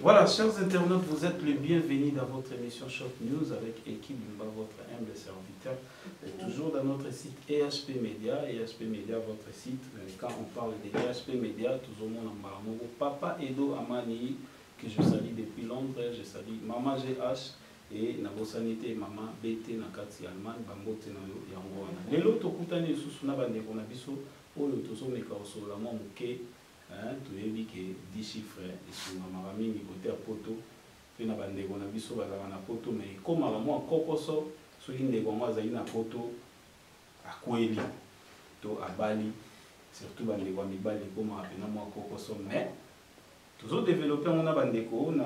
Voilà, chers internautes, vous êtes les bienvenus dans votre émission Shop News avec Équipe Bimba, votre humble serviteur. Et toujours dans notre site EHP Media, votre site. Quand on parle de EHP Media, toujours mon nom, Papa Edo Amani, que je salue depuis Londres, je salue Maman GH et Nabo Sanité, Maman BT, Nakati Allemagne, Bambote Nayo, Yangoana. Les lots, Tokutani, Susuna Bande, Konabiso, Olo Tozo Mekaoso, la Moke. Tu as dit que 10 chiffres et sur ma mamie côté à poto tu n'as pas de bon avis sur la poto mais comme à moi cocoso sur une des gommas à une poto à Koueli to à Bali surtout bande gomi Bali comme à peine moi cocoso mais toujours développé on a bandeko na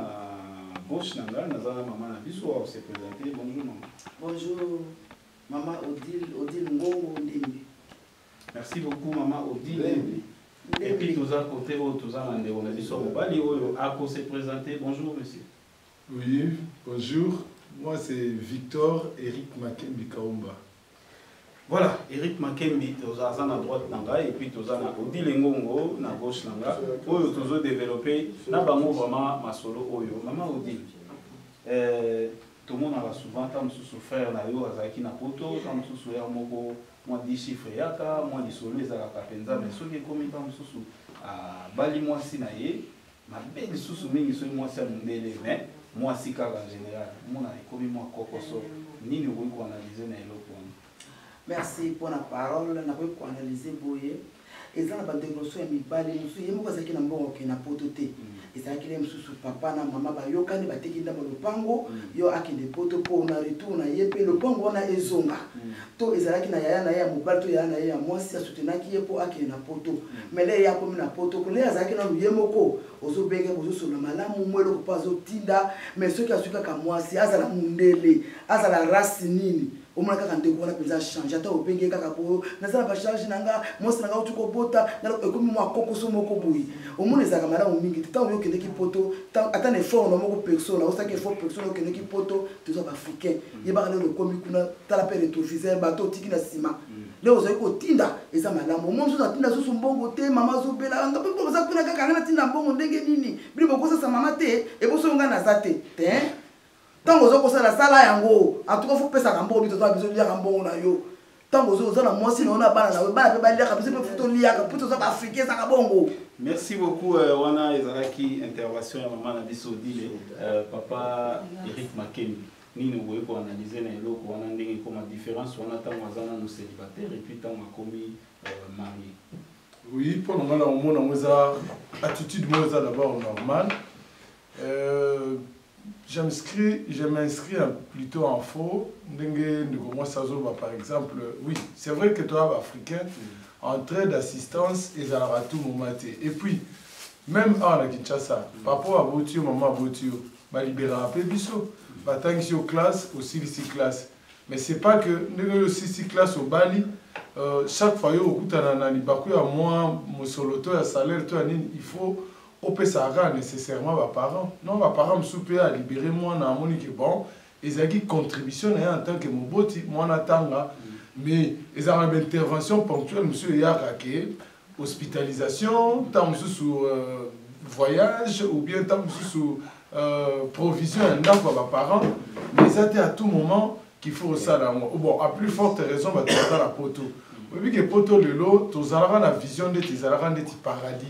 gauche nanga na zana maman na biso on s'est présenté bonjour maman. Bonjour maman Odile Ngongo Ndimbi. Merci beaucoup maman Odile. Et puis tous à côté, tous à l'endroit, on a dit ça au Bali, à quoi s'est présenté. Bonjour monsieur. Oui, bonjour. Moi c'est Victor Eric Makembi Kaumba. Voilà, Eric Makembi, tous à droite nanga et puis tous à Odile Ngongo, na gauche nanga. Oyo tous développé, na bango vraiment ma solo oyo. Maman Odile. Tout le monde a souvent tant sous frère na yo azaki na poto, tant sous frère moko. Moi 10 chiffres yaka, moi 10 solo ezala kapenza mais soki ekomi pa mususu bali mwasi na ye mabe lisusu mingi soki mwasi ya mondele mais mwasi kaka en général mona ekomi mwa kokoso nini okoki koanalyse na eloko wana. Merci pour la parole, nakoki koanalyse boye eza na bandeko ya mibali mosusu ye moko azalaki na mbongo ke na poto te ezalaki le mosusu papa na mama bayokani bateki ndambo lopango yo akende poto mpo na retour na ye mpe lopango wana ezonga to ezalaki na yaya na ye ya mobali to yaya na ye ya mwasi asutenaki ye mpo akende na poto mais le ye akomi na poto kole azalaki nanu ye moko ozobenge bozosola malamu mwa eloko mpo azotinda mais soki azwi kaka mwasi azala mundele azala rasi nini omona kaka ndeko wana mpenza change ata obenge kaka po nazala bacharge nanga mwasi nanga uti kobota ekomi mwa kokoso moko boye omona ezalaka malamu mingi te ntango oyokendeki poto ata na effort na moko personne osaki effort personne okendeki poto toza baafricain yebaka lelo ekomi kuna tala mpe retroviseur bato otiki na nsima leo ozali kotinda eza malamu omona mosusu atinda susu mbongo te mama azobela nga mpe oza kuna kaka anga natinda mbongo ndenge nini bili bokosasa mama te eboso nga naza te tango ozo kosala sala yango atuka fo pesa kambo bito to bizo lia kambo na yo tango ozo na mwasi na ona bana na we bana pe balia kabisa pe futo lia ka puto za africain za kabongo. Merci beaucoup wana ezalaki intervention ya maman na biso Odile papa Eric Makembi nini oboye ko analyser na eloko wana ndenge koma différence wana tango azana no célibataire et puis tango akomi marié. Oui, pour nous on mona moza attitude moza d'abord normal. Je m'inscris plutôt en faux. Par exemple, oui, c'est vrai que toi, africain, en train d'assistance, ils ont à tout moment. Et puis, même à Kinshasa, papa a voté, maman a voté, ma libéré un peu biso. Tant que je classe, aussi ici classe. Mais c'est pas que nous aussi classe au Bali. Chaque fois, mon soloto, un salaire, il faut. On peut s'arrêter nécessairement aux parents. Non, mes parents me soupent à libérer moi dans mon équipe. Bon, ils ont une contribution en tant que moboti, moi n'attends mais ils ont une intervention ponctuelle, monsieur Yarake, hospitalisation, tant sous voyage ou bien tant sous provision pour mes parents. Mais ils étaient à tout moment qu'il faut ça dans moi. Bon, à plus forte raison, bah tu vas dans la poteau. Oui, que poteau le lot, tu as la vision de tes paradis.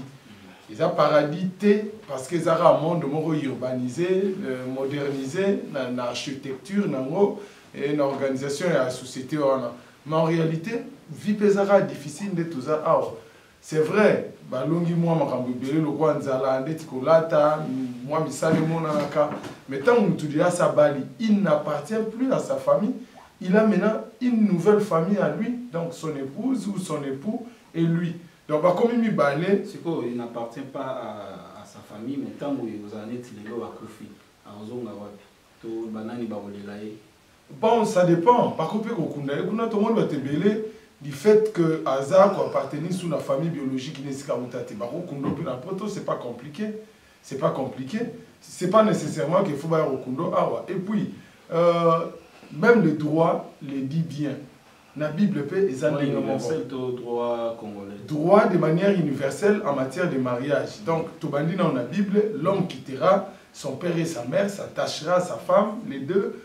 Ils ont paralité parce qu'ils ont un monde urbanisé, modernisé, dans l'architecture, dans l'organisation et la société. Mais en réalité, vie pesara difficile de tout ça. C'est vrai, mais tant que tu dis à sa bali, il n'appartient plus à sa famille. Il a maintenant une nouvelle famille à lui, donc son épouse ou son époux et lui. Donc, comme il balé, c'est quoi, il n'appartient pas à sa famille, mais tant que vous en êtes les gars à Kofi, à Ozonga Wapi, tout banani baolelaye. Bon, ça dépend. Par contre, tout le monde va te belé du fait que Hazard appartenait sous la famille biologique qui n'est pas mutée. Par contre, c'est pas compliqué. C'est pas compliqué. C'est pas nécessairement qu'il faut voir au Kundo. Et puis, même le droit les dit bien. La Bible peut universel droit congolais. Droit de manière universelle en matière de mariage. Donc, tout bandit dans la Bible, l'homme quittera son père et sa mère, s'attachera à sa femme, les deux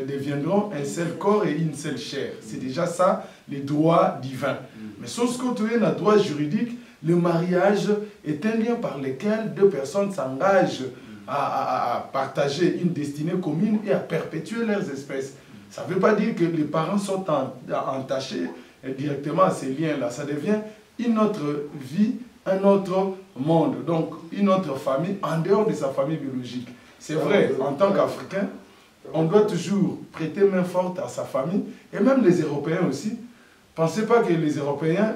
deviendront un seul corps et une seule chair. C'est déjà ça, les droits divins. Mais sauf que tu es un droit juridique, le mariage est un lien par lequel deux personnes s'engagent à partager une destinée commune et à perpétuer leurs espèces. Ça ne veut pas dire que les parents sont entachés directement à ces liens-là. Ça devient une autre vie, un autre monde, donc une autre famille en dehors de sa famille biologique. C'est vrai, en tant qu'Africain, on doit toujours prêter main forte à sa famille, et même les Européens aussi. Pensez pas que les Européens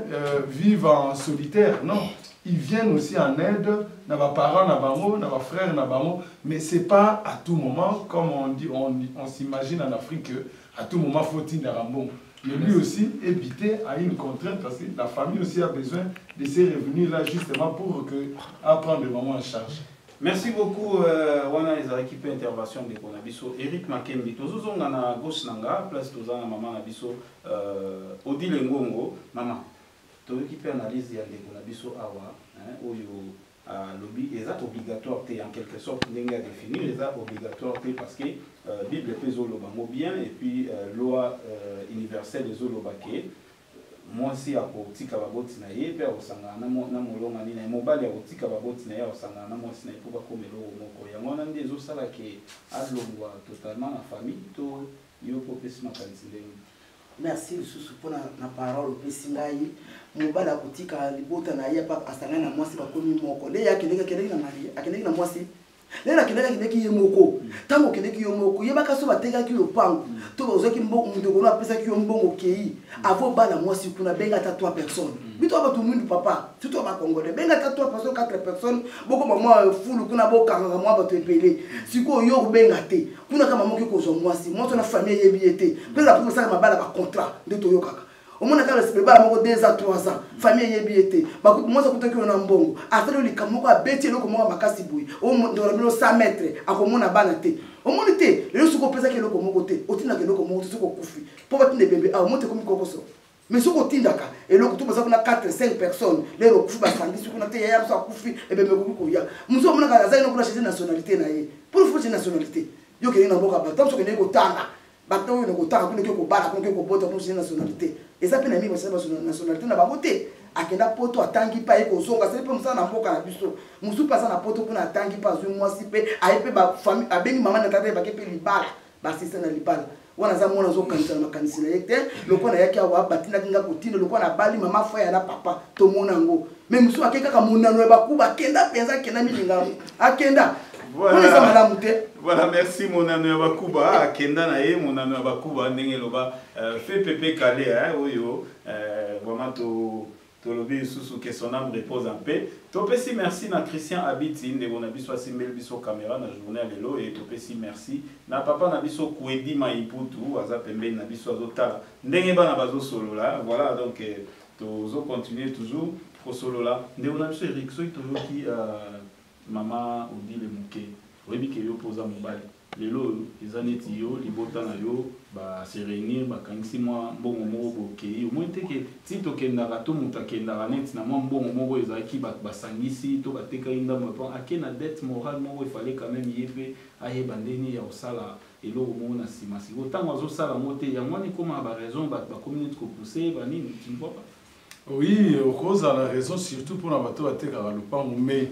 vivent en solitaire, non. Ils viennent aussi en aide, n'a pas parents, n'a pas mot, n'a pas frères, n'a pas mot, mais c'est pas à tout moment, comme on dit, on s'imagine en Afrique, à tout moment faut-il un bon. Mais lui aussi est bité à une contrainte parce que la famille aussi a besoin de ces revenus-là justement pour prendre le moment en charge. Merci beaucoup. Wana ezala qui peut intervention de Konabiso. Eric Makembi, tozo na gauche nanga, place toza na maman Nabiso, Odile Ngongo, maman. Tozo qui peut analyse ya de Konabiso awa, oyo lobby est obligatoire en quelque sorte n'enga définir est obligatoire parce que Bible peut zolobango bien et puis loi universelle des zolobake. Moi si à kotika baboti na ye pe osanga na molonga ni na mobali ya kotika baboti na ye osanga na moi si na pour comme lo moko ya ngona ndi zo sala ke alongwa totalement la famille to yo popesi makanzile. Merci lisusu pour na parole opesi ngai mobali ya kotika libota na ye pa asanga na moi si ba komi moko le ya keleka na mari akeleka na moi si Lena kineki yemoko tango kineki yemoko yebaka so bateka ki lopango to bozoki mbongo ndeko na pesa ki mbongo kei avo bala mwasi kuna benga ta 3 personnes bito abatu mundu papa tuto ba congolais benga ta 3 personnes 4 personnes boko mama fulu kuna bokanga mwa bato epele siko yo benga te kuna kama moki ko zo mwasi moto na famille yebiete pesa pour ça mabala ba contrat ndeto yo kaka omona kala sipeba moko 2 à 3 ans famille yebiete ba moi ça kutaki na mbongo afelo likamoko abeti eloko moko makasi boui o ndora milo 100 mètres akomona bana te omoni te lelo suko pesa ke eloko moko te otina ke eloko moko suko kufi po batinde bembe a monte komi kokoso mais suko tindaka eloko to basa kuna 4 5 personnes lelo kufi ba sandi suko na te ya so kufi e bembe ko ya muso omona kala zaino kuna changer nationalité na ye pour faut changer nationalité yo ke na mboka ba tam so ke ne ko tanga bato yo ko tanga kuna ke ko bala kuna ke ko bota pour changer nationalité et ça peut n'aimer la nationalité na babote akenda poto atangi pa eko songa c'est pas ça na mboka na biso musu pasa na poto kuna atangi pa zui mwasi pe aipe ba famille abengi mama na tata ba kepe libala ba sisa na libala wana za mona zo kanisa na makanisa yete lokona yake awa batina kinga kotina lokona bali mama faya na papa to mona ngo mais musu akeka ka monano ba kuba kenda penza kenda milinga akenda. Voilà, merci mon ami Abakuba, Kenda nae mon ami Abakuba, Nengeloba, fait Pépé Calé, oyo, vraiment to lobby sous que son âme repose en paix. Topesi merci na Christian Abitin, de mon abisso Simbel biso caméra na journée à l'élo et topesi merci na papa na biso Kwedi Maiputu, aza pembe na biso azotala. Ndenge ba na bazo solo là, voilà donc tozo continuer toujours pro solo là. Ndenge na biso Eric so itoyoki Maman Odile Muke, oui, que yo posa mobile. Lelo, les années yo, les botans yo, bah se réunir, bah quand si moi bon mot ok, au moins te que si to kenda rato muta kenda ranet na moi bon mot ezaki bah sangisi to ba teka inda mo pa akena dette morale mo il fallait quand même yebe aye bandeni ya osala elo mo na simasi. Autant ozo sala moté ya moi ni comme ba raison bah communauté ko pousser bah ni tu ne vois pas. Oui, au cause à la raison surtout pour la bateau à teka le pan mais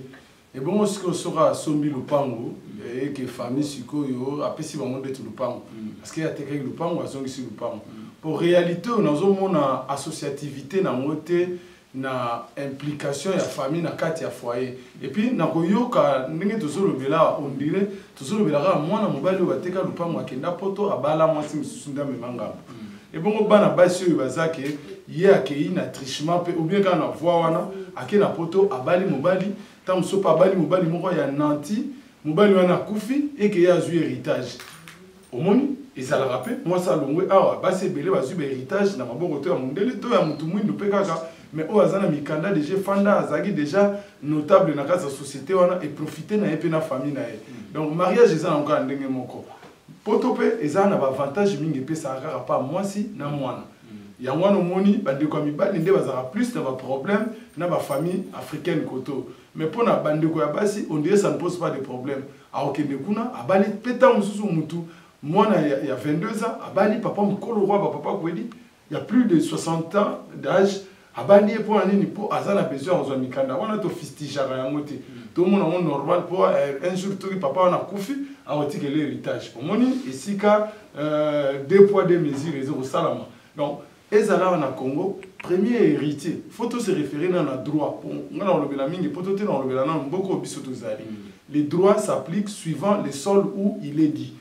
et bon, ce que sera sombi le pango et que famille siko yo après si vraiment de tout le pango parce qu'il y a quelqu'un le pango à son ici le pango pour réalité on a une associativité na moté na implication ya famille na kati ya foyer et puis na koyoka ndenge tozolo bela on dirait tozolo bela ka mwana mobali bateka le pango akenda poto abala mwasi msusunda memanga et bon bana basi yo bazake ye akei na trichement ou bien quand on voit wana akena poto abali mobali tant so pa bali mobali moko ya nanti mobali wana kufi et que ya zu héritage omoni ezala rappel moi ça longwe awa basi belé bazu ba héritage na maboko to ya mondele to ya mutu mwindu pe kaka mais o azana mikanda déjà fanda azaki déjà notable na kasa société wana et profiter na epe na famille na ye donc mariage ezana encore ndenge moko poto pe ezana ba avantage mingi pe ça kaka pa mwasi na mwana yango wana omoni bandeko ya mibali nde bazala plus na problème na famille africaine koto. Mais pour na bandeko ya basi on dirait ça ne pose pas de problème. Aokende kuna abali peta mususu mutu mwana ya 22 ans abali papa mukolo roi papa kweli il y a plus de 60 ans d'âge abandi pour nini pour azana besoin ozwa mikanda wana to fistijara yango te tout le monde normal pour un jour tout papa wana kufi aotike l'héritage omoni esika deux poids deux mesures ezoko salama. Donc ezala na Congo premier héritier faut tout se référer dans le droit pour ngana olobela mingi pour tout na olobela na mboko biso tozali les droits s'appliquent suivant les sols où il est dit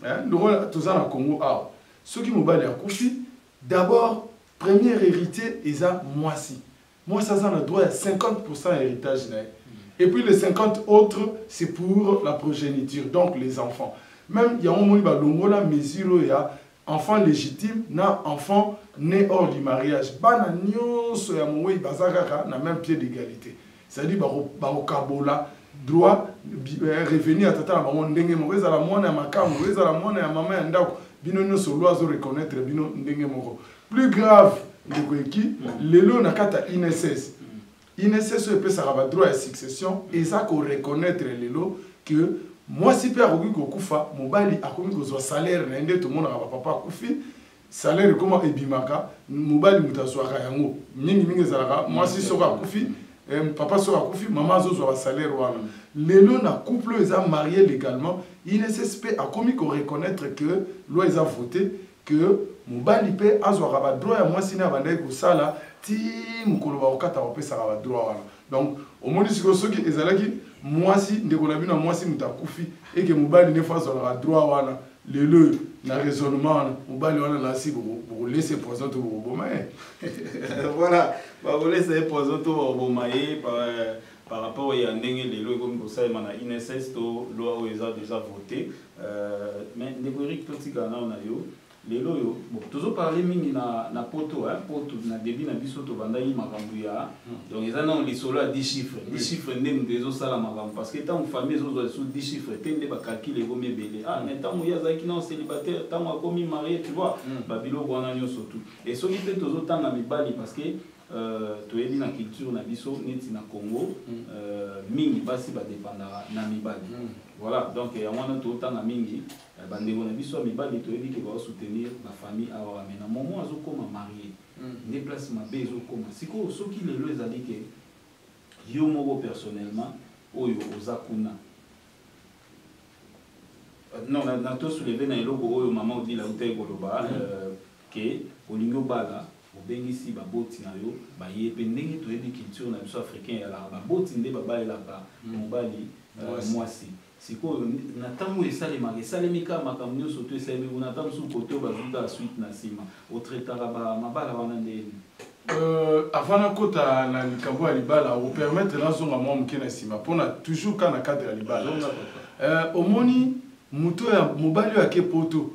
hein donc tout ça na Congo ah ceux qui mobali ya kufi d'abord premier héritier eza mwasi ça a le droit à 50% héritage et puis les 50 autres c'est pour la progéniture donc les enfants même il y a un moment ba longola mesure ya enfant légitime na enfant né hors du mariage bana nyonso ya mowe bazaka na même pied d'égalité c'est-à-dire ba okabola droit revenir à tata na bango ndenge moko ezala mwana ya makambo ezala mwana ya mama ya ndako bino nyonso loi zo reconnaître bino ndenge moko. Plus grave lelo na kata INSS peut ça droit à succession et ça qu'on reconnaître lelo que moi si père okoki kokufa mobali akomi kozwa salaire na ende to mona papa kufi salaire comment ebimaka mobali mutaswaka yango mingi ezalaka moi si soka kufi papa soka kufi maman zozwa salaire wana lelo na couple eza marié légalement INSS peut akomi ko reconnaître que loi eza voté que mobali pe azwaka ba droit ya mwasi na bandai ko sala ti mukolo ba okata ba pesa ba droit wana. Donc omoni siko soki ezalaki mwasi ndeko na bino mwasi mutakufi et que mobali ne fasse la droit wana lelo na raisonnement mobali wana la si pour laisser poison to bomaye voilà ba laisser poison to bomaye par rapport à ndenge lelo comme ça mana INSS to loi oza déjà voté mais ndeko Eric totika na on a yo lelo yo bon toujours parler mingi na poto hein poto na début na biso to banda yi makambu ya donc ils en ont les solo à 10 chiffres ndem dezo sala makambu parce que tant famille zo sous 10 chiffres tende ba calculer go mebele ah mais tant ya zaki non célibataire tant a commis marié tu vois babilo wana nyo surtout et so ki te tozo tanga mibali parce que to yebi na culture na biso neti na Congo mingi basi ba dépendra na mibali voilà donc ya wana to tanga mingi bandeko na biso mibali to yebi ke ba soutenir la famille awa mais na moment azokoma marié ne place mabe ezokoma siko soki lelo ezali ke yo moko personnellement oyo ozakuna non na to soulever na eloko oyo maman odi la utai koloba ke olingo bala obengisi baboti na yo baye pe ndenge to yebi culture na biso africain ya la baboti nde babalelaka mobali mwasi siko na tamu esalemi ka makambo nyonso to esalemi na tamu su kote bazuta la suite na sima otretaka mabala wana nde avant na kota na likambo ya libala o permettre nazonga mwa moke na sima mpona toujours ka na cadre ya libala omoni moto ya mobali oyo ake poto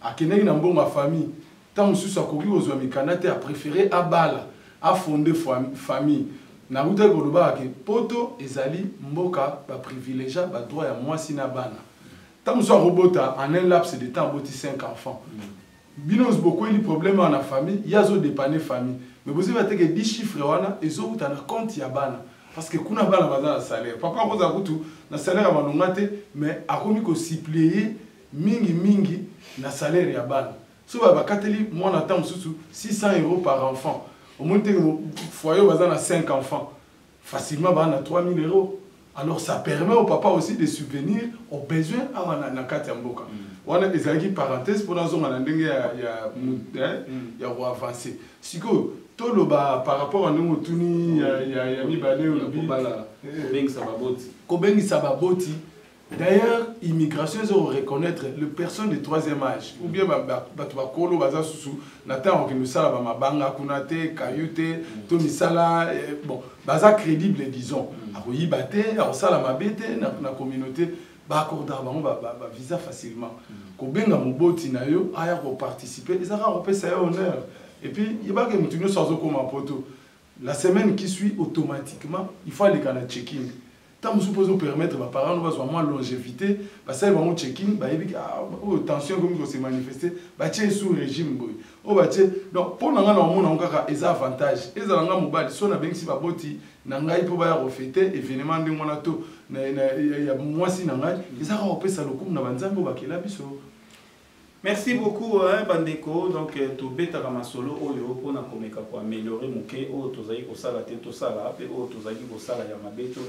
akendeki na mbongo ya famille ntango mosusu akoki kozwa mikanda te apréféré abala afonde famille na uta koloba ke poto ezali mboka ba privilégia ba droit ya mwasi na bana tant so robota en un laps de temps boti 5 enfants binos beaucoup les problèmes dans la famille yazo dépanner famille mais vous avez que 10 chiffres wana ezo uta na compte ya bana parce que kuna bana baza na salaire papa koza kutu na salaire ya manongate mais akomi ko supplier mingi na salaire ya bana so ba kateli mwana temps susu 600 € par enfant. Au moins, le foyer a 5 enfants. Facilement, on a 3 000 €. Alors, ça permet au papa aussi de subvenir aux besoins à la Katamboka. On a des parenthèses pour la zone il y a avancé. Si tout le bas par rapport à nous, il y a mis balé ou Kobengi Sababoti. D'ailleurs, immigration, ils vont reconnaître les personnes de 3e âge. Ou bien, Kolo, Baza Soussou, Nathan, qui nous sala, Banga, Kunate, Kayute, Tony Sala, bon, Baza crédible, disons. Aroyi Bate, Arosala Mabete, na communauté, Bakorda, visa facilement. Kobenga Moboti Nayo, Aya pour participer, ils ont repéré ça honneur. Et puis, il y a des gens qui sont comme un poteau. La semaine qui suit, automatiquement, il faut aller dans le check-in. tant que vous permettre aux parents de avoir longévité, parce qu'ils vont check-in, tension comme se manifester, sous régime. Donc, pour nous, on a des avantages. Et ça, on a mobile, si on a bien si baboti, nangai pour ba refléter événement de monato, ya moi si nangai, ils ont repéré ça le coup na banzambo bakela biso. Merci beaucoup, hein, Bandeko. Donc, tu bêta comme solo, oyo, pour améliorer mon quai, oh, tu as ça la tête, tout ça là, et oh, tu as ça la yamabeto,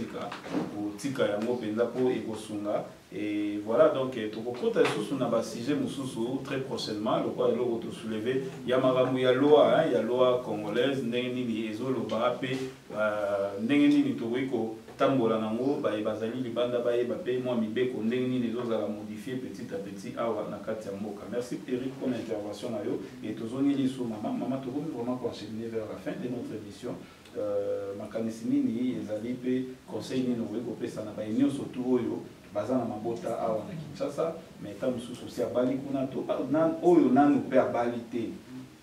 ou tika yango penza pour ekosunga. Et voilà, donc, tu peux compter sur un sujet très prochainement, le quoi est te soulever. Il y a la loi congolaise, Nengeni, Ezolo, Barape, Nengeni, Toriko. Tambola nango ba bazali libanda ba pe moi mibeko ndenge nini ezozala modifier petit à petit awa na kati ya mboka. Merci Eric pour l'intervention na yo et tozongi liso maman to vraiment continuer vers la fin de notre émission. Makanisi nini ezali pe conseil nini ko pesa na ba union surtout oyo bazana mabota awa na Kinshasa mais tam sous aussi abali kuna to nan oyo nanu pe abalite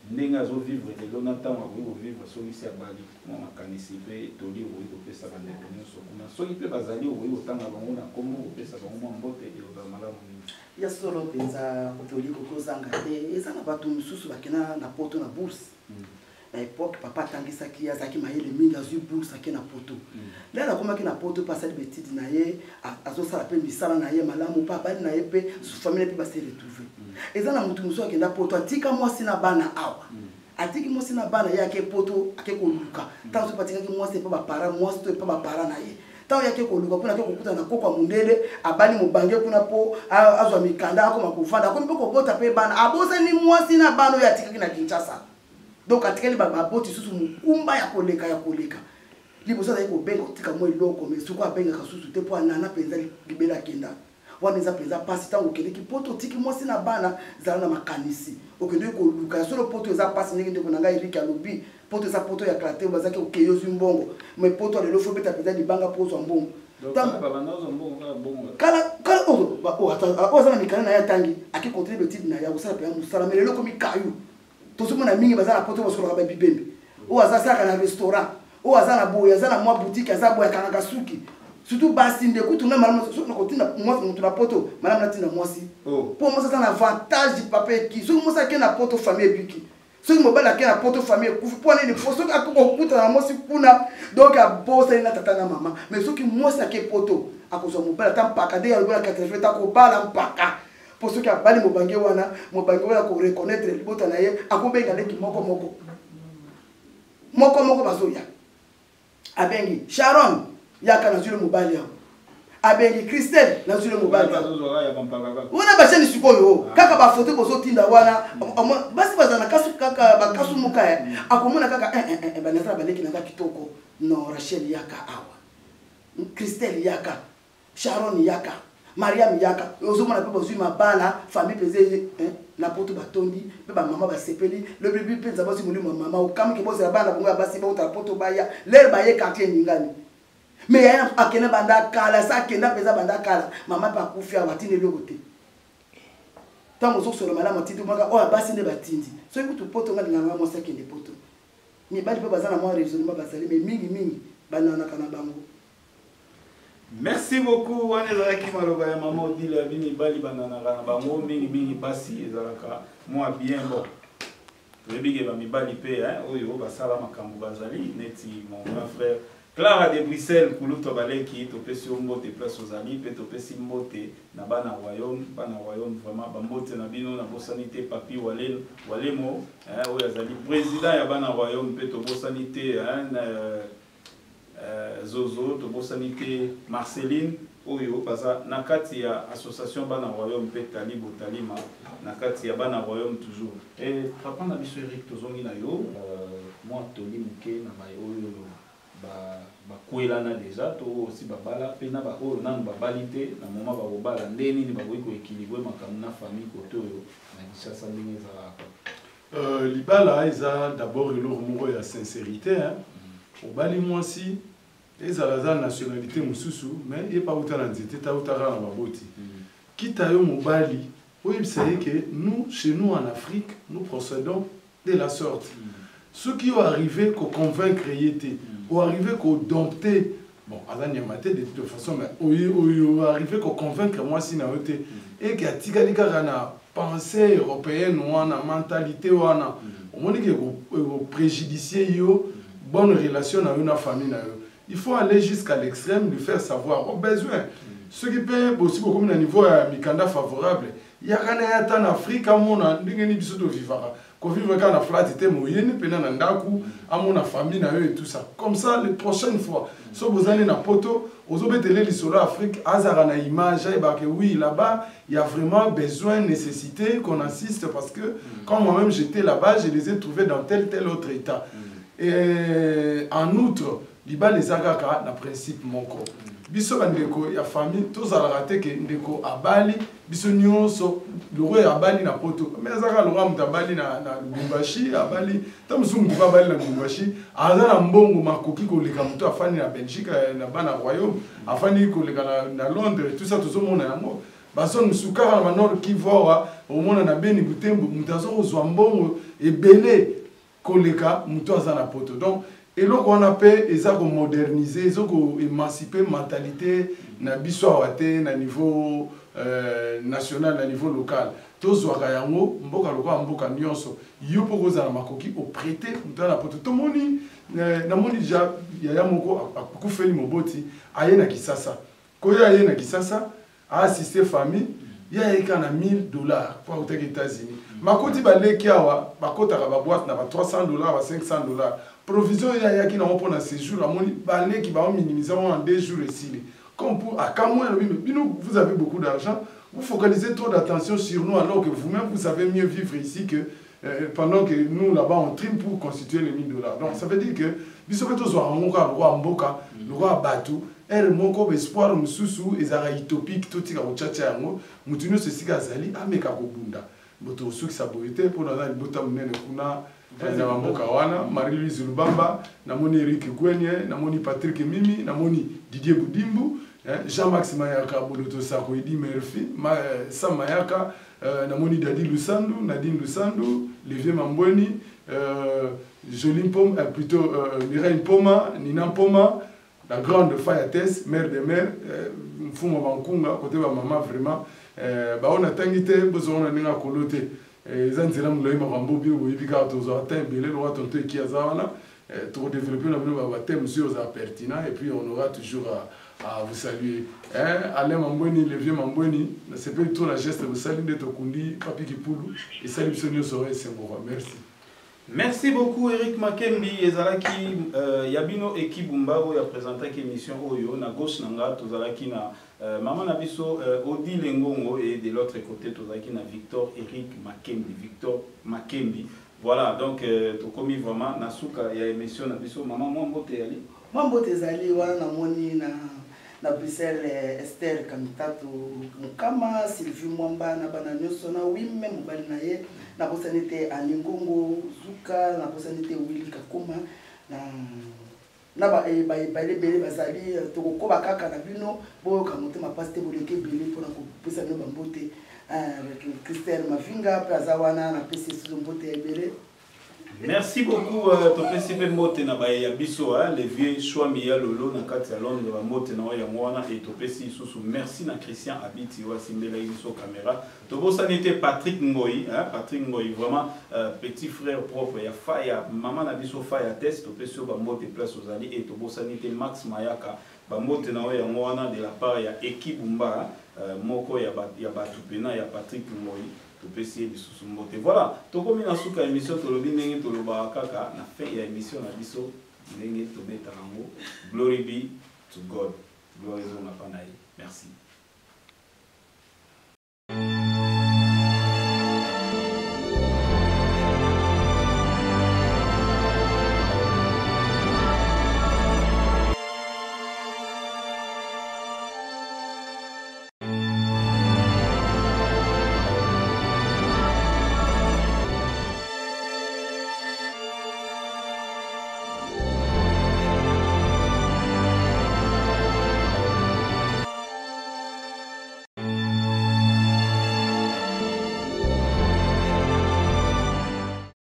ndenge azovivre lelo na ntango akoki vivre soki si abali mwa makanisi mpe toli okoki kopesa bandeko nyonso kuna soki mpe bazali okoki kotanga bango na nkombo kopesa bango mwa mbote eloba malamu nini ya solo mpenza toli kokozanga te eza na bato mosusu bakena na poto na bourse na époque papa atangisaki azalaki mayele mingi azwi bourse ake na poto lelo akomaki na poto mpe asali betide na ye azosala mpe misala na ye malamu mpe abali na ye mpe famille mpe base retrouve eza na motu mosusu akenda poto atika mwasi na bana awa atiki mwasi na bana ye ake poto ake koluka ntango soki atikaki mwasi mpe bapara mwasi to mpe bapara na ye ntango yake koluka mpona ake kokuta na koko ya mondele abali mobange kuna mpo azwa mikanda akoma kovanda akomi mpe kobota mpe bana abosani mwasi na bana oyo atikaki na Kinshasa. Donc atikeli baboti susu mukumba ya koleka liboso azali kobenga kotika mwa eloko me suku abengaka susu te mpo anana mpenza libela akenda wana eza mpenza mpasi ntango okendeki poto otiki mwasi na bana ezala na makanisi okendeki koluka solo poto eza mpasi ndenge ndeko na ngai Eric alobi poto eza poto ya klate bazaki okei ozwi mbongo me poto alelo fo beta mpenza libanga mpo ozwa mbongo kala oza na mikanda na ye atangi ake continue betide na ye akosala mpenza mosala me lelo komi kayu tozomona mingi baza na poto basolaka babibembe oyo azasalaka na restaurant oyo aza na boye aza na mwa boutique aza boye akangaka suki surtout basi nde kutuna malamu nakotinda mwasi motu na poto malamu natinda mwasi mpo mwasi aza na avantage papa eki soki mwasi ake na poto famille ebiki soki mobali ake na poto famille ekufi mpo nini po soki akokokutana na mwasi kuna donc abosani na tata na mama mais soki mwasi ake poto akozwa mobali ata mpaka nde yalobola katrefet akobala mpaka pour ceux qui ont parlé mobange wana ko reconnaître libota na ye akobenga leki moko bazoya abengi Sharon yaka na zule mobali ya abengi Christelle na zule mobali wana bachani sikoyo kaka ba photo bozo tinda wana basi bazana kasu kaka bakasu muka ya akomona kaka banazala baleki na kitoko no Rachel yaka awa Christelle yaka Sharon yaka Mariam yaka ozomona pe bozwi mabana famille peze na poto batondi pe ba mama ba sepeli le bébé penza bosi mulimo mama okam ke bosi bana bongo basi ba uta poto baya le ba ye quartier ningani mais ya akena banda kala sa kenda peza banda kala mama pa kufia watine lokote tango so solo mala matindi maka o basi ne batindi so ikutu poto ngali nganga mo sekende poto mi bali pe bazana mo raisonnement basali mais mingi banana kana bango. Merci beaucoup. On est là qui m'a envoyé maman dit la vie ni bali banana la bango mingi basi ezalaka moi bien bon. Le big va mi bali pe hein oyo basala makambo bazali neti mon grand frère Clara de Bruxelles kuluto baleki to pesi mbote place aux amis pe to pesi mbote na bana royaume vraiment ba mbote na bino na bosanité papi walemo hein oyo azali président ya bana royaume pe to bosanité hein Zozo, to bosanité Marceline, Oyo, Baza, Nakati ya association Bana Royaume, Pe Talibo Talima, Nakati ya Bana Royaume toujours. Et papa na biso Eric Tozongi na yo, moi Toli Muke na Oyo, Kwelana déjà, to aussi Babala, Pena ba Oyo nan Babalite, na moment Babala, Ndeni ni Baboiko équilibré, Makamuna famille Koto, na Kinshasa ndenge ezalaka. Libala, eza d'abord il y a sincérité, hein. Au bali moi si les ala nationalité mususu mais il pas autant d'entité ta autant na baboti quitte à yo mobali oui c'est que nous chez nous en Afrique nous procédons de la sorte ceux qui ont arrivé qu'on convaincre yété ou arrivé qu'on dompter bon aza nyamate de toute façon mais oyo arrivé à convaincre moi si na yote et que atikali kaka na pensée européenne wana mentalité wana omoni ke préjudicier yo bonne relation na yo na famille na yo il faut aller jusqu'à l'extrême lui faire savoir au besoin ce qui peut aussi beaucoup na niveau ya mikanda favorable ya kana ya ta na Afrique amona ndenge ni biso to vivara ko vivre kana flat te moyenne pena na ndaku amona famille na yo et tout ça comme ça les prochaines fois so bozali na poto ozobetele lisolo Afrique azara na image et ba que oui là-bas il y a vraiment besoin nécessité qu'on insiste parce que quand moi-même j'étais là-bas je les ai trouvés dans tel autre état et en outre liba les agaka na principe moko biso bandeko ya famille tozala te ke ndeko abali biso nyonso loro ya abali na poto mais azaka loro mutu abali na Lubumbashi abali tamusungu abali na Lubumbashi aza na mbongo makoki koleka mutu afani na Belgique na bana royaume afani koleka na Londres tout ça tozomona yango baso musukara na Nord Kivu omona na Beni Butembo mutu azozwa mbongo ebele koleka mutu aza na poto donc et donc on a fait et ça qu'on moderniser, ça qu'on émanciper mentalité na biso awate na niveau national na niveau local. Tous wakayango mboka loka mboka nyonso. Yo poko za makoki au prêter dans la poto. To moni na moni déjà ya moko akufeli moboti aye na Kisasa. Ko ya aye na Kisasa a assister famille ya eka na $1000 pour aux États-Unis. Makoti baleki awa bakota ka ba boîte na ba $300 ba $500. Provision il y a qui n'ont pas séjour à mon balai qui va minimiser en 2 jours ici. Comme pour à Cameroun, vous avez beaucoup d'argent, vous focalisez trop d'attention sur nous alors que vous-même vous savez mieux vivre ici que pendant que nous là-bas on trime pour constituer les $1000. Donc ça veut dire que biso soit un roi mboka, le roi Batou, elle moko espoir mususu ezara utopique tout tika ochacha yango, mutunu se sika zali ameka kobunda. Boto suki saboité pour dans le bota munene kuna na mboka wana Marie-Louise Lubamba namoni Eric Gwenye namoni Patrick Mimi namoni Didier Boudimbu Jean-Max Mayaka Bodoto Sako Edi Murphy Sam Mayaka namoni Dadi Lusandu Nadine Lusandu Lévier Mambweni Jolie Poma plutôt Mireille Poma Nina Poma la grande Fayatès mère de mère Mfuma Bankunga côté ba maman vraiment ba on a tangité besoin na ninga kolote ezanzela muloyi makambo bio boyibika tozo atteint belé loi tonto qui azana pour développer na thème sur ça pertinent et puis on aura toujours à vous saluer Alain Mambweni le vieux Mambweni c'est pas trop la geste de saluer de Tokundi Papi Kipulu et salut Sonio Soré Sembora merci. Merci beaucoup Eric Makembi ezalaki Yabino Ekibumba oyo présenté émission oyo na gauche nanga tozalaki na maman na biso Odile Ngongo et de l'autre côté tozalaki na Victor Eric Makembi voilà donc tokomi vraiment na suka ya émission na biso maman mbote yali mbote ezali wana na moni na Bruxelles Esther Kamitato Mukama Sylvie Mwamba na bana nyonso na wime mobali na ye na posanité Aningongo Zuka na posanité Willy Kakoma na ba bele bazali tokokoba kaka na bino bo kamote mapaste boleke bele pona ko pesa no bambote avec Christelle Mavinga plazawana na pesi sur mbote bele. Merci beaucoup Topesipe Mote na ba ya biso les vieux Chouami ya Lolo na kati ya Londres ba Mote na ya mwana et Topesi susu merci na Christian Abiti wa simbela biso caméra tobosanité Patrick Ngoyi vraiment petit frère propre ya Faya maman na biso Faya test Topesi ba Mote place aux alliés et tobosanité Max Mayaka ba Mote na ya mwana de la part ya Ekibumba moko ya Batupena ya Patrick Ngoyi topesi biso mbote voilà tokomi na suka émission tolobi ndenge toloba kaka na fin ya émission na biso ndenge tobeta nango glory be to God glory zona panayi merci.